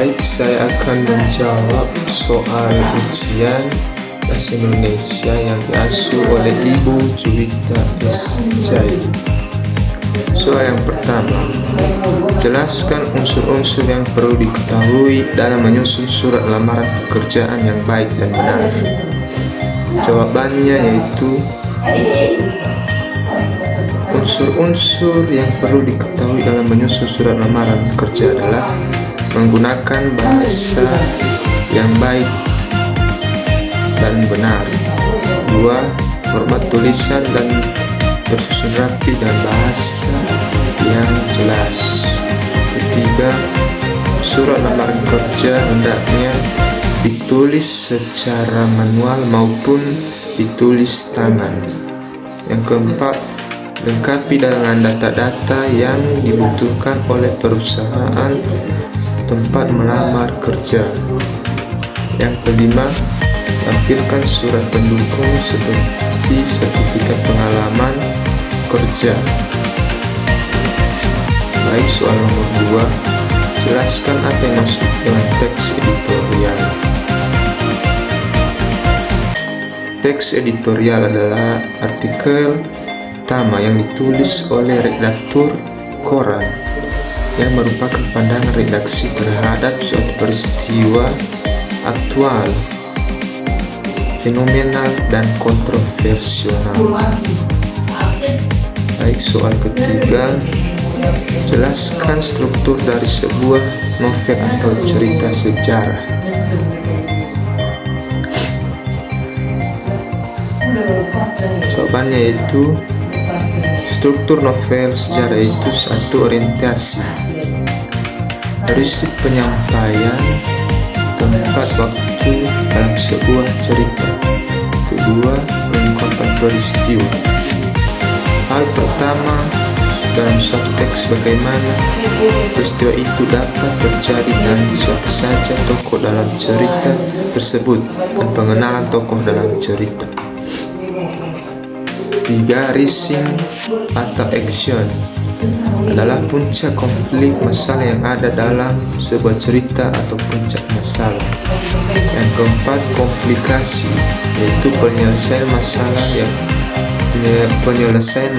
Baik, saya akan menjawab soal ujian Bahasa Indonesia yang diasuh oleh Ibu Juwita S.Jai. Soal yang pertama, jelaskan unsur-unsur yang perlu diketahui dalam menyusun surat lamaran pekerjaan yang baik dan benar. Jawabannya yaitu unsur-unsur yang perlu diketahui dalam menyusun surat lamaran pekerja adalah menggunakan bahasa yang baik dan benar. 2. Format tulisan dan tersusun rapi dan bahasa yang jelas. 3. Surat lamaran kerja hendaknya ditulis secara manual maupun ditulis tangan. Yang keempat, lengkapi dengan data-data yang dibutuhkan oleh perusahaan tempat melamar kerja. Yang kelima, tampilkan surat pendukung seperti sertifikat pengalaman kerja. Baik, soal nomor 2, jelaskan apa yang masuk dalam teks editorial. Teks editorial adalah artikel utama yang ditulis oleh redaktur koran yang merupakan pandangan redaksi terhadap suatu peristiwa aktual, fenomenal, dan kontroversial. Baik, soal ketiga, jelaskan struktur dari sebuah novel atau cerita sejarah. Jawabannya yaitu struktur novel sejarah itu: 1. Orientasi, prinsip penyampaian, tempat, waktu dalam sebuah cerita. 2. Pengungkapan peristiwa. Hal pertama dalam suatu teks, bagaimana peristiwa itu dapat terjadi dan siapa saja tokoh dalam cerita tersebut, dan pengenalan tokoh dalam cerita. 3. Rising atau action adalah puncak konflik masalah yang ada dalam sebuah cerita atau puncak masalah. Yang keempat, komplikasi, yaitu penyelesaian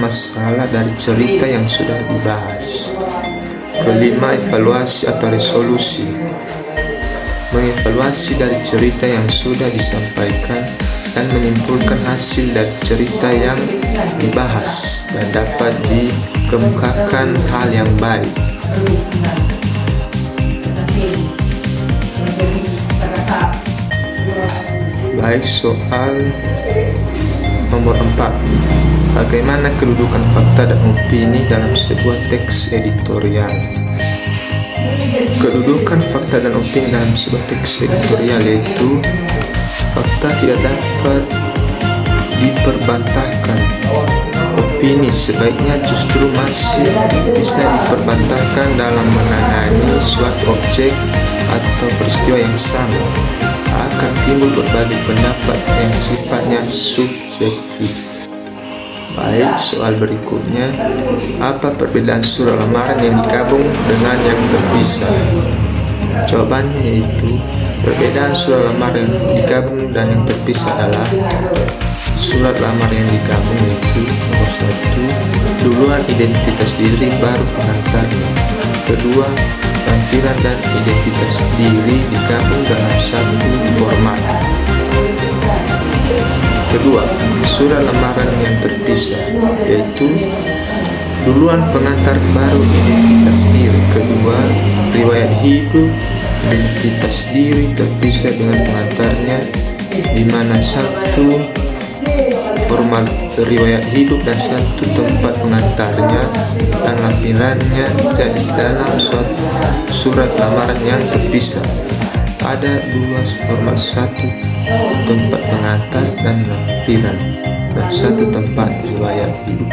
masalah dari cerita yang sudah dibahas. Kelima, evaluasi atau resolusi, mengevaluasi dari cerita yang sudah disampaikan dan menyimpulkan hasil dari cerita yang dibahas dan dapat dikemukakan hal yang baik. Baik, soal nomor 4, bagaimana kedudukan fakta dan opini dalam sebuah teks editorial. Kedudukan fakta dan opini dalam sebuah teks editorial yaitu fakta tidak dapat diperbantahkan. Opini sebaiknya justru masih bisa diperbantahkan dalam menangani suatu objek atau peristiwa yang sama. Akan timbul berbagai pendapat yang sifatnya subjektif. Baik, soal berikutnya, apa perbedaan surat lamaran yang digabung dengan yang terpisah? Jawabannya yaitu perbedaan surat lamaran yang digabung dan yang terpisah adalah surat lamaran yang digabung yaitu nomor 1, duluan identitas diri baru pengantarnya. Kedua, tampilan dan identitas diri digabung dalam satu format. Kedua, surat lamaran yang terpisah yaitu duluan pengantar baru identitas diri. Kedua, riwayat hidup identitas diri terpisah dengan pengantarnya, di mana satu format riwayat hidup dan satu tempat pengantarnya dan lampirannya jadi dalam suatu surat lamaran yang terpisah. Ada dua format, satu tempat pengantar dan lampiran, dan satu tempat riwayat hidup.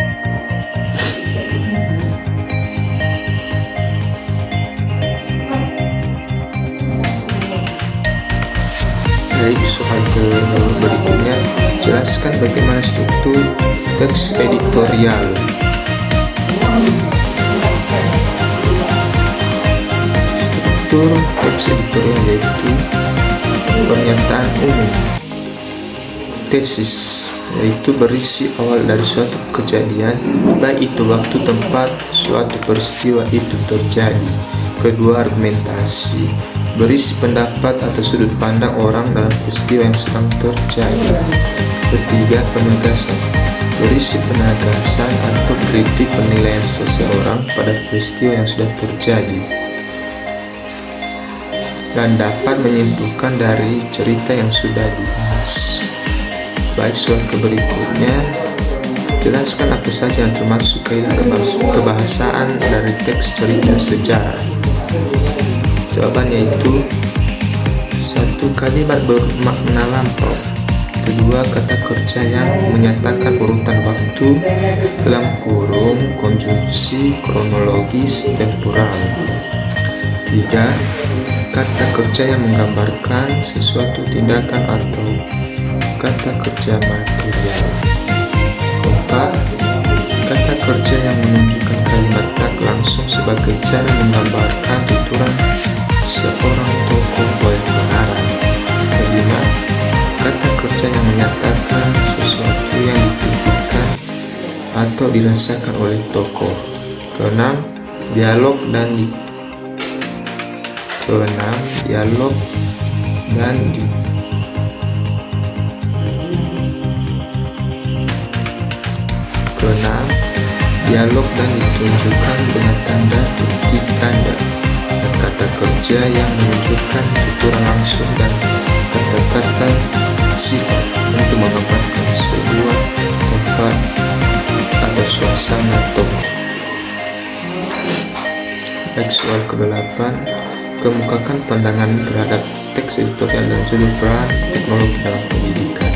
Baik, soal berikutnya, jelaskan bagaimana struktur teks editorial. Struktur teks editorial yaitu pernyataan umum. Tesis yaitu berisi awal dari suatu kejadian, baik itu waktu, tempat, suatu peristiwa itu terjadi. Kedua, argumentasi, berisi pendapat atau sudut pandang orang dalam peristiwa yang sedang terjadi. Ketiga, penegasan, berisi penegasan atau kritik penilaian seseorang pada peristiwa yang sudah terjadi dan dapat menyimpulkan dari cerita yang sudah dibahas. Baik, soal berikutnya, jelaskan apa saja yang termasuk kaidah kebahasaan dari teks cerita sejarah. Jawabannya itu: 1. Kalimat bermakna lampau. 2. Kata kerja yang menyatakan urutan waktu (konjungsi kronologis temporal). 3. Kata kerja yang menggambarkan sesuatu tindakan atau kata kerja material. 4. Kata kerja yang menunjukkan kalimat tak langsung sebagai cara menggambarkan tuturan seorang tokoh oleh pengarang. 5. Kata kerja yang menyatakan sesuatu yang dipikirkan atau dirasakan oleh tokoh. 6. Dialog dan ditunjukkan dengan tanda titik tanda, dan kata kerja yang menunjukkan tuturan langsung dan kata-kata sifat untuk menggambarkan sebuah tempat atau suasana tokoh. Baik, soal ke-8, kemukakan pandangan terhadap teks editorial dan judul peran teknologi dalam pendidikan.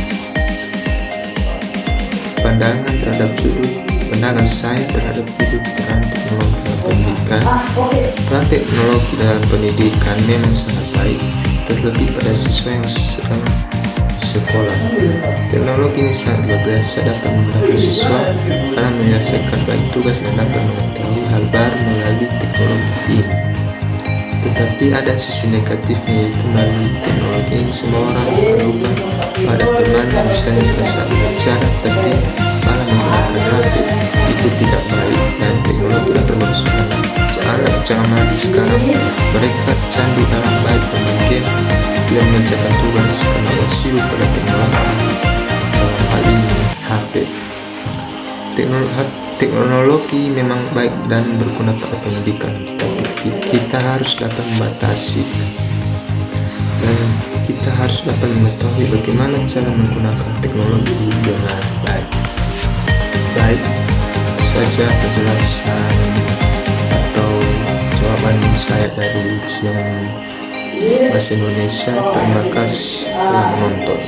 Pandangan saya terhadap judul peran teknologi dalam pendidikan. Peran teknologi dalam pendidikan memang sangat baik, terlebih pada siswa yang sedang sekolah. Teknologi ini sangat luar biasa, dapat memudahkan siswa dalam menyelesaikan baik tugas dan dapat mengetahui hal baru melalui teknologi ini. Tetapi ada sisi negatifnya, yaitu melalui teknologi ini semua orang akan lupa pada temannya, misalnya pada saat belajar tapi malah menggunakan HP. Itu tidak baik dan teknologi dapat merusak anak. Jangan lagi sekarang mereka candu dalam baik bermain game, tidak mengerjakan tugas karena sibuk pada teknologi. Dalam hal ini HP. Teknologi memang baik dan berguna pada pendidikan, tetapi kita harus dapat membatasi dan kita harus dapat mengetahui bagaimana cara menggunakan teknologi dengan baik. Baik, itu saja penjelasan atau jawaban saya dari ujian bahasa Indonesia. Terima kasih telah menonton.